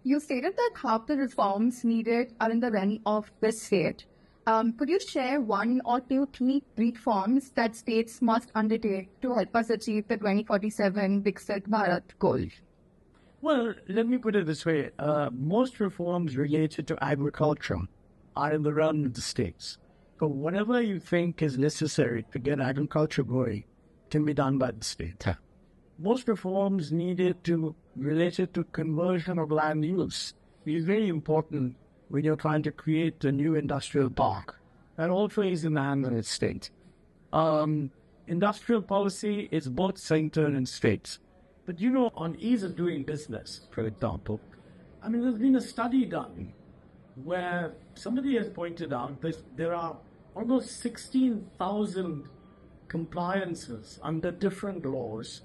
You stated that half the reforms needed are in the realm of the state. Could you share one or two key reforms that states must undertake to help us achieve the 2047 Viksit Bharat goal? Well, let me put it this way. Most reforms related to agriculture are in the realm of the states. So whatever you think is necessary to get agriculture going can be done by the state. Most reforms related to conversion of land use is very important when you're trying to create a new industrial park. That also is in the hands of the state. Industrial policy is both center and states. But on ease of doing business, for example, there's been a study done where somebody has pointed out that there are almost 16,000 compliances under different laws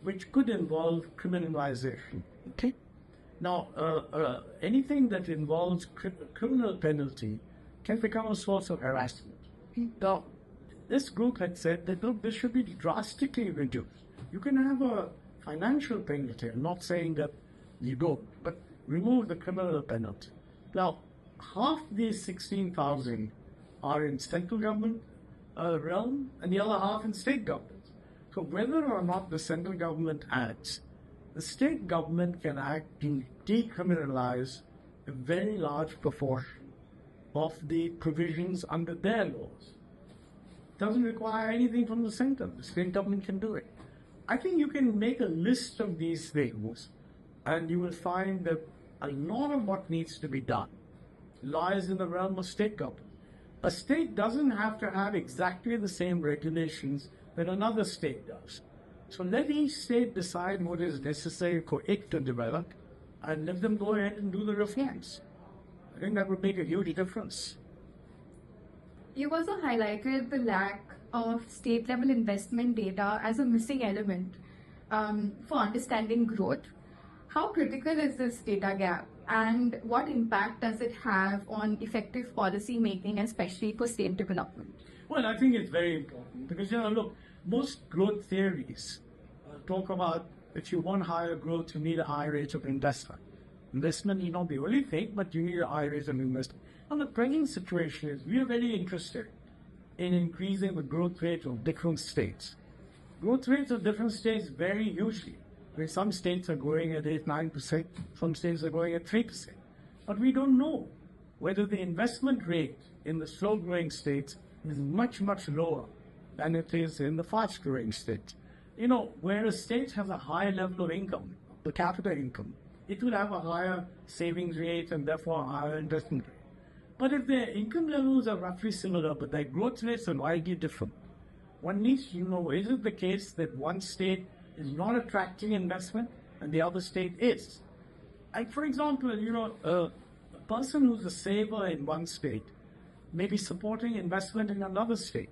which could involve criminalization. Okay. Now, anything that involves criminal penalty can become a source of harassment. Now, this group had said that, look, this should be drastically reduced. You can have a financial penalty. I'm not saying that you don't, but remove the criminal penalty. Now, half these 16,000 are in central government realm and the other half in state government. So whether or not the central government acts, the state government can act to decriminalize a very large proportion of the provisions under their laws. It doesn't require anything from the center. The state government can do it. I think you can make a list of these things and you will find that a lot of what needs to be done lies in the realm of state government. A state doesn't have to have exactly the same regulations that another state does. So let each state decide what is necessary for it to develop and let them go ahead and do the reforms. I think that would make a huge difference. You also highlighted the lack of state-level investment data as a missing element for understanding growth. How critical is this data gap, and what impact does it have on effective policy making, especially for state development? Well, I think it's very important because, look, most growth theories talk about if you want higher growth, you need a high rate of investment. Investment need not be the only thing, but you need a high rate of investment. Now, the present situation is we are very interested in increasing the growth rate of different states. Growth rates of different states vary hugely. Some states are growing at 8-9%, some states are growing at 3%. But we don't know whether the investment rate in the slow-growing states is much, much lower than it is in the fast-growing states. Where a state has a high level of income, per capita income, it will have a higher savings rate and therefore a higher investment rate. But if their income levels are roughly similar, but their growth rates are widely different, one needs to know, is it the case that one state is not attracting investment and the other state is? Like, for example, a person who's a saver in one state may be supporting investment in another state.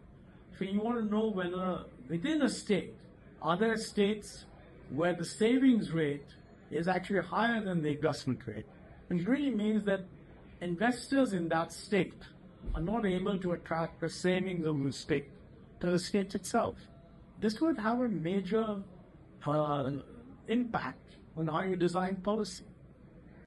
So you want to know whether within a state, are there states where the savings rate is actually higher than the investment rate? It really means that investors in that state are not able to attract the savings of the state to the state itself. This would have a major impact on how you design policy.